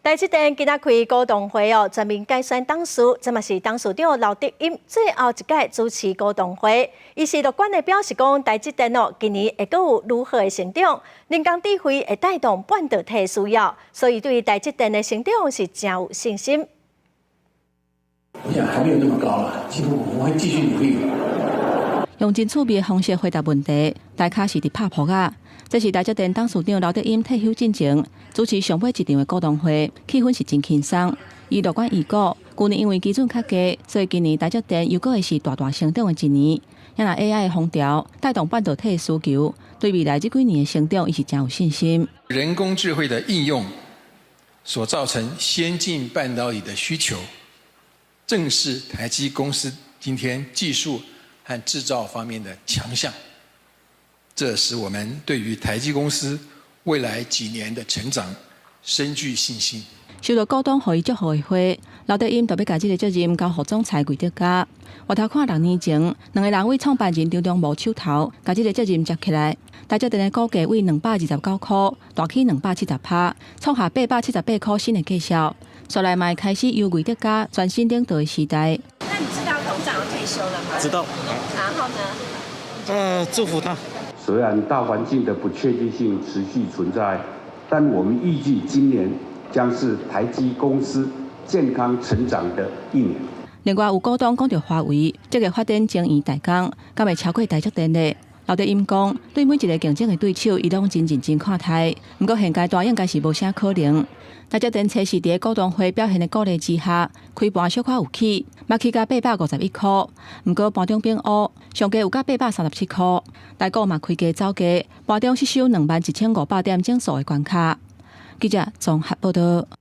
台积电今仔开股东会哦，全面改选董事，这嘛是董事长刘德音最后一届主持股东会。伊是乐观的表示讲，台积电哦，今年会阁有如何的成长，人工智慧会带动半导体需要，所以对台积电的成长是真有信心。我想还没有那么高了，几乎我们会继续努力。用真趣味的方式回答问题，大卡是伫拍扑啊。这是台积电董事长刘德音退休进前主持上尾一场的股东会，气氛是真轻松。伊乐观预估，去年因为基准较低，所以今年台积电又阁会是大成长的一年。也若 AI 的风潮带动半导体的需求，对未来这几年的成长，伊是真有信心。人工智慧的应用所造成先进半导体的需求，正是台积公司今天技术和制造方面的强项。这使我们对于台积公司未来几年的成长深具信心。受到股东予伊祝福的会，刘德音特别把这个责任交副总裁魏德嘉。回头看6年前，两个人为创办人张忠谋手头，把这个责任接起来。台积电的股价为229块大起270%，创下878块新的记录。所来嘛开始由魏德嘉专心领导的时代。那你知道董事长要退休了吗？知道。然后呢？祝福他。虽然大环境的不确定性持续存在，但我们预计今年将是台积公司健康成长的一年。另外有股东讲到华为，这个发展争议大纲，敢会超过台积电的。刘德音讲，对每一个竞争的对手，伊拢真认真看待。不过现阶段应该是无啥可能。台积电测试伫股东会表现的鼓励之下，开盘小可有起，嘛起到851块。不过盘中变乌，上价有到837块。台股嘛开价走价，盘中失守21500点整数的关卡。记者综合报道。